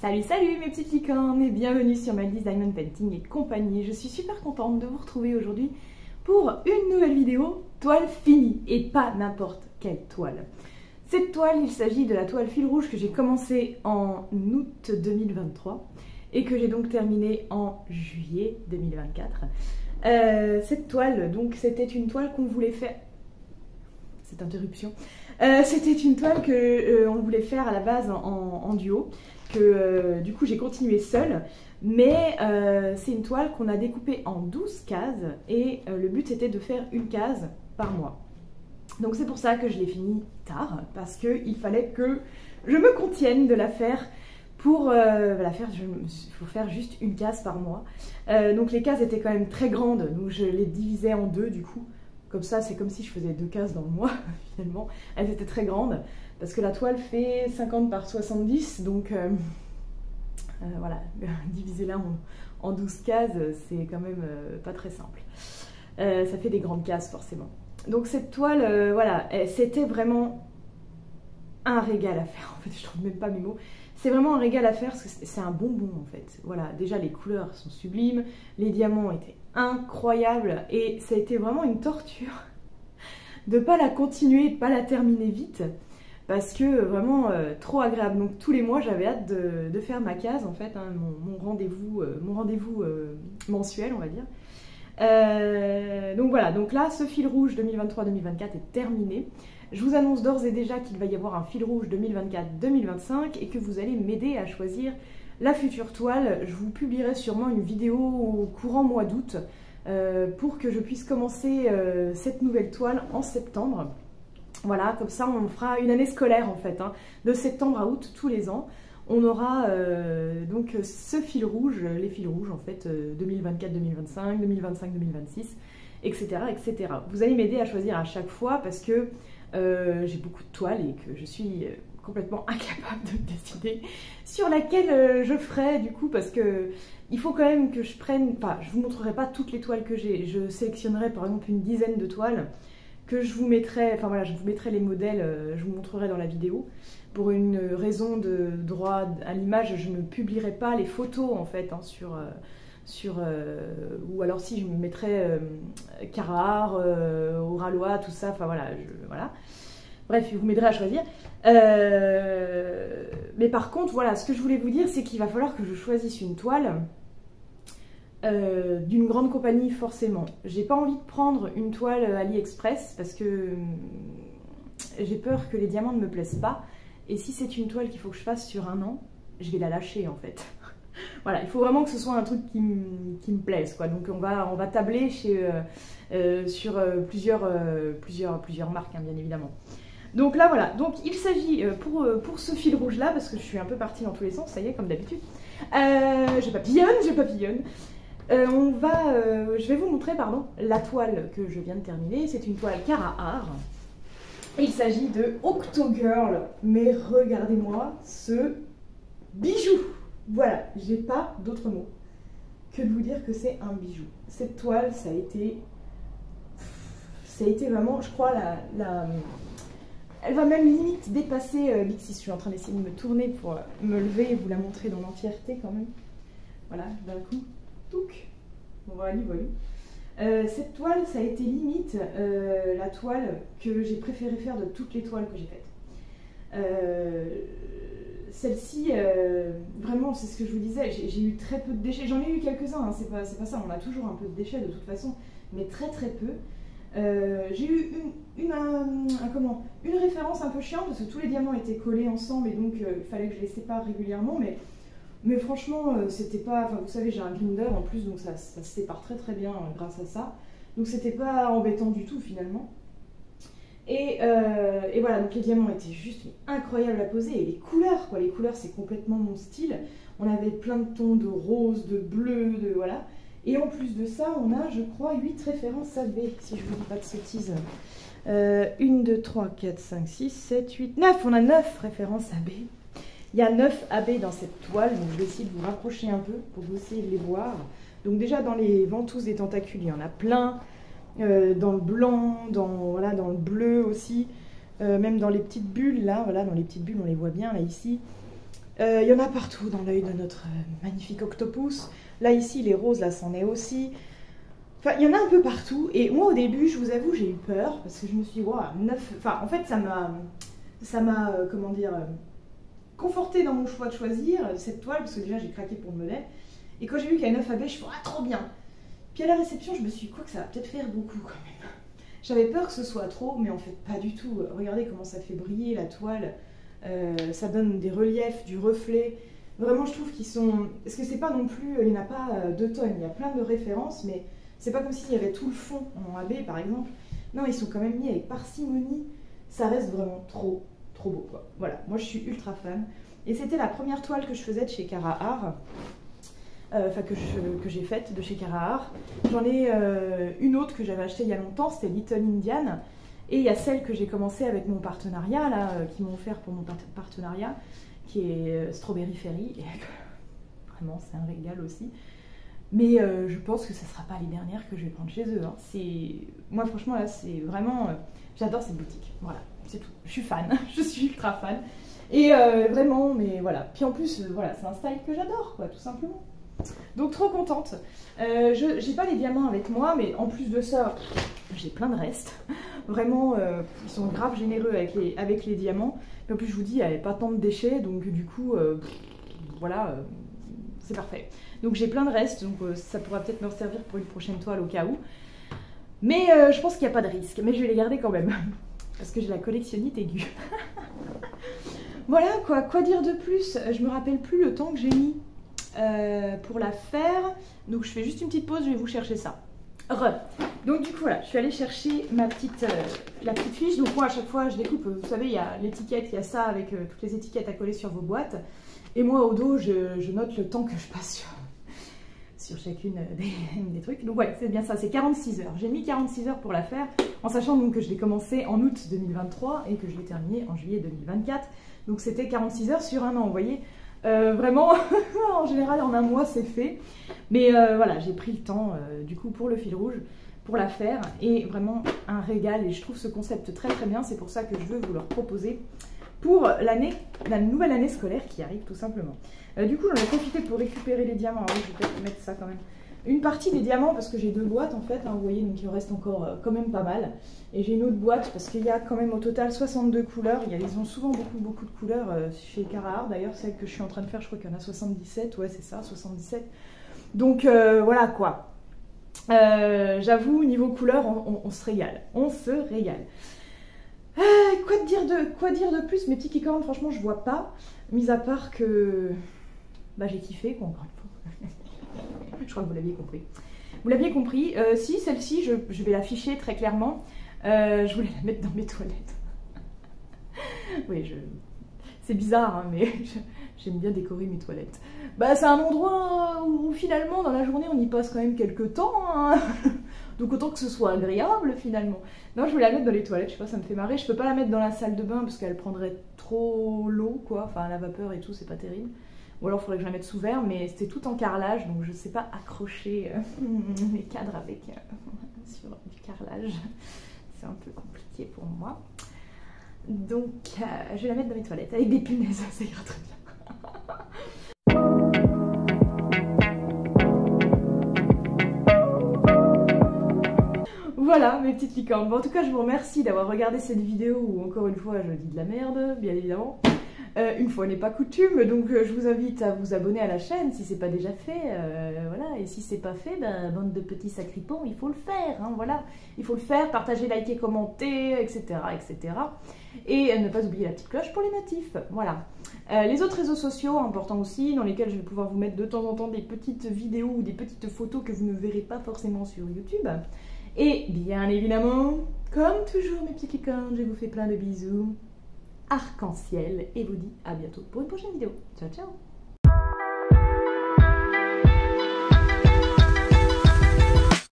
Salut salut mes petites licornes et bienvenue sur Maldives Diamond Painting et compagnie. Je suis super contente de vous retrouver aujourd'hui pour une nouvelle vidéo toile finie et pas n'importe quelle toile. Cette toile, il s'agit de la toile fil rouge que j'ai commencé en août 2023 et que j'ai donc terminée en juillet 2024. Cette toile, donc c'était une toile qu'on voulait faire... Cette interruption. C'était une toile que on voulait faire à la base en duo, que du coup j'ai continué seule, mais c'est une toile qu'on a découpée en 12 cases et le but c'était de faire une case par mois. Donc c'est pour ça que je l'ai fini tard, parce qu'il fallait que je me contienne de la faire. Pour la faire, il faut faire juste une case par mois. Donc les cases étaient quand même très grandes, donc je les divisais en deux du coup. Comme ça, c'est comme si je faisais deux cases dans le mois, finalement. Elles étaient très grandes, parce que la toile fait 50 par 70, donc voilà, diviser là en 12 cases, c'est quand même pas très simple. Ça fait des grandes cases, forcément. Donc cette toile, voilà, c'était vraiment un régal à faire, en fait, je trouve même pas mes mots. C'est vraiment un régal à faire, parce que c'est un bonbon, en fait. Voilà, déjà, les couleurs sont sublimes, les diamants étaient incroyables, et ça a été vraiment une torture de ne pas la continuer, de ne pas la terminer vite, parce que vraiment trop agréable. Donc tous les mois, j'avais hâte de faire ma case, en fait, hein, mon rendez-vous mensuel, on va dire. Donc voilà, donc là, ce fil rouge 2023-2024 est terminé. Je vous annonce d'ores et déjà qu'il va y avoir un fil rouge 2024-2025 et que vous allez m'aider à choisir la future toile. Je vous publierai sûrement une vidéo au courant mois d'août pour que je puisse commencer cette nouvelle toile en septembre. Voilà, comme ça on fera une année scolaire en fait, hein, de septembre à août tous les ans. On aura donc ce fil rouge, les fils rouges en fait, 2024-2025, 2025-2026, etc., etc. Vous allez m'aider à choisir à chaque fois parce que j'ai beaucoup de toiles et que je suis complètement incapable de me décider sur laquelle je ferai du coup, parce que il faut quand même que je prenne, enfin je vous montrerai pas toutes les toiles que j'ai, je sélectionnerai par exemple une dizaine de toiles que je vous mettrai, enfin voilà, je vous mettrai les modèles, je vous montrerai dans la vidéo. Pour une raison de droit à l'image, je ne publierai pas les photos en fait, hein, ou alors si je me mettrais Carrare, Oralois, tout ça, enfin voilà, voilà. Bref, vous m'aiderez à choisir. Mais par contre, voilà, ce que je voulais vous dire, c'est qu'il va falloir que je choisisse une toile d'une grande compagnie forcément. J'ai pas envie de prendre une toile AliExpress parce que j'ai peur que les diamants ne me plaisent pas. Et si c'est une toile qu'il faut que je fasse sur un an, je vais la lâcher en fait. Voilà, il faut vraiment que ce soit un truc qui me plaise, quoi. Donc on va tabler sur plusieurs marques, hein, bien évidemment. Donc là voilà, donc il s'agit pour ce fil rouge là, parce que je suis un peu partie dans tous les sens, ça y est, comme d'habitude. Je papillonne. Je vais vous montrer, pardon, la toile que je viens de terminer. C'est une toile Carrare. Il s'agit de Octogirl, mais regardez-moi ce bijou. Voilà, j'ai pas d'autre mot que de vous dire que c'est un bijou. Cette toile, ça a été vraiment, je crois, elle va même limite dépasser l'Ixis. Je suis en train d'essayer de me tourner pour me lever et vous la montrer dans l'entièreté quand même. Voilà, d'un coup, touc. Voilà. Cette toile, ça a été limite la toile que j'ai préféré faire de toutes les toiles que j'ai faites. Celle-ci, vraiment, c'est ce que je vous disais, j'ai eu très peu de déchets. J'en ai eu quelques-uns, hein, c'est pas ça, on a toujours un peu de déchets de toute façon, mais très peu. J'ai eu une référence un peu chiante parce que tous les diamants étaient collés ensemble et donc il fallait que je les sépare régulièrement, mais franchement, c'était pas... Enfin, vous savez, j'ai un grinder en plus, donc ça se sépare très bien grâce à ça. Donc c'était pas embêtant du tout finalement. Et voilà, donc les diamants étaient juste incroyables à poser. Et les couleurs, quoi, les couleurs c'est complètement mon style. On avait plein de tons de rose, de bleu, de voilà. Et en plus de ça, on a, je crois, 8 références AB, si je vous dis pas de sottises. 1, 2, 3, 4, 5, 6, 7, 8, 9. On a 9 références AB. Il y a 9 AB dans cette toile, donc je vais essayer de vous rapprocher un peu pour que vous essayiez de les voir. Donc déjà dans les ventouses des tentacules, il y en a plein. Dans le blanc, dans le bleu aussi. Même dans les petites bulles, là, voilà, dans les petites bulles, on les voit bien, là, ici. Il y en a partout dans l'œil de notre magnifique octopus. Là, ici, les roses, là, c'en est aussi. Enfin, il y en a un peu partout. Et moi, au début, je vous avoue, j'ai eu peur. Parce que je me suis dit, waouh, 9... Enfin, en fait, ça m'a comment dire, conforté dans mon choix de choisir cette toile. Parce que déjà, j'ai craqué pour le modèle. Et quand j'ai vu qu'il y a 9 AB, je me suis dit, ah, trop bien. Puis à la réception, je me suis dit, quoi que ça va peut-être faire beaucoup quand même. J'avais peur que ce soit trop, mais en fait, pas du tout. Regardez comment ça fait briller la toile. Ça donne des reliefs, du reflet. Vraiment, je trouve qu'ils sont... Parce que c'est pas non plus... Il n'y en a pas 2 tonnes, il y a plein de références, mais c'est pas comme s'il y avait tout le fond en AB, par exemple. Non, ils sont quand même mis avec parcimonie. Ça reste vraiment trop beau, quoi. Voilà, moi je suis ultra fan. Et c'était la première toile que je faisais de chez Cara Art. Enfin, que j'ai faite de chez Cara Art. J'en ai une autre que j'avais achetée il y a longtemps, c'était Little Indian. Et il y a celle que j'ai commencé avec mon partenariat, là, qui m'ont offert pour mon partenariat, qui est Strawberry Fairy. Et vraiment, c'est un régal aussi. Mais je pense que ce ne sera pas les dernières que je vais prendre chez eux. Hein. Moi, franchement, là, c'est vraiment... j'adore cette boutique. Voilà, c'est tout. Je suis fan. Je suis ultra fan. Et vraiment, mais voilà. Puis en plus, voilà, c'est un style que j'adore, quoi, tout simplement. Donc, trop contente. Je n'ai pas les diamants avec moi, mais en plus de ça, j'ai plein de restes. Vraiment, ils sont grave généreux avec les diamants. Et en plus, je vous dis, il n'y avait pas tant de déchets, donc du coup, voilà, c'est parfait. Donc j'ai plein de restes, donc ça pourra peut-être me servir pour une prochaine toile au cas où. Mais je pense qu'il n'y a pas de risque, mais je vais les garder quand même. Parce que j'ai la collectionnite aiguë. Voilà, quoi dire de plus? Je me rappelle plus le temps que j'ai mis pour la faire. Donc je fais juste une petite pause, je vais vous chercher ça. Donc du coup voilà, je suis allée chercher la petite fiche. Donc moi à chaque fois je découpe, vous savez il y a l'étiquette, il y a ça avec toutes les étiquettes à coller sur vos boîtes. Et moi au dos je note le temps que je passe sur chacune des trucs. Donc ouais, c'est bien ça, c'est 46 heures. J'ai mis 46 heures pour la faire, en sachant donc que je l'ai commencé en août 2023 et que je l'ai terminée en juillet 2024. Donc c'était 46 heures sur un an, vous voyez. Vraiment, en général en un mois c'est fait. Mais voilà, j'ai pris le temps du coup pour le fil rouge, pour la faire. Et vraiment un régal et je trouve ce concept très très bien. C'est pour ça que je veux vous le proposer pour la nouvelle année scolaire qui arrive tout simplement. Du coup j'en ai profité pour récupérer les diamants. Oui, je vais peut-être mettre ça quand même. Une partie des diamants parce que j'ai 2 boîtes en fait, hein, vous voyez, donc il en reste encore quand même pas mal. Et j'ai une autre boîte parce qu'il y a quand même au total 62 couleurs. Ils ont souvent beaucoup de couleurs chez Cara Art. D'ailleurs celle que je suis en train de faire, je crois qu'il y en a 77, ouais c'est ça, 77. Donc voilà quoi. J'avoue, niveau couleur, on se régale. On se régale. Quoi dire de plus? Mes petits kicornes, franchement, je vois pas. Mis à part que bah, j'ai kiffé, quoi, encore une fois. Je crois que vous l'aviez compris. Vous l'aviez compris. Si, celle-ci, je vais l'afficher très clairement. Je voulais la mettre dans mes toilettes. Oui, c'est bizarre, hein, mais j'aime bien décorer mes toilettes. Bah, c'est un endroit où finalement, dans la journée, on y passe quand même quelques temps. Hein. Donc autant que ce soit agréable finalement. Non, je voulais la mettre dans les toilettes, je sais pas, ça me fait marrer. Je peux pas la mettre dans la salle de bain parce qu'elle prendrait trop l'eau, quoi. Enfin, la vapeur et tout, c'est pas terrible. Ou alors il faudrait que je la mette sous verre, mais c'était tout en carrelage, donc je sais pas accrocher les cadres avec sur du carrelage. C'est un peu compliqué pour moi. Donc je vais la mettre dans les toilettes avec des punaises, ça ira très bien. Voilà mes petites licornes. Bon, en tout cas, je vous remercie d'avoir regardé cette vidéo où encore une fois je dis de la merde, bien évidemment. Une fois n'est pas coutume, donc je vous invite à vous abonner à la chaîne si c'est pas déjà fait, voilà. Et si c'est pas fait, ben, bande de petits sacripants, il faut le faire, hein, voilà. Il faut le faire, partager, liker, commenter, etc., etc. Et ne pas oublier la petite cloche pour les notifs, voilà. Les autres réseaux sociaux, importants aussi, dans lesquels je vais pouvoir vous mettre de temps en temps des petites vidéos ou des petites photos que vous ne verrez pas forcément sur YouTube. Et bien évidemment, comme toujours mes petites licornes, je vous fais plein de bisous arc-en-ciel et vous dis à bientôt pour une prochaine vidéo. Ciao ciao.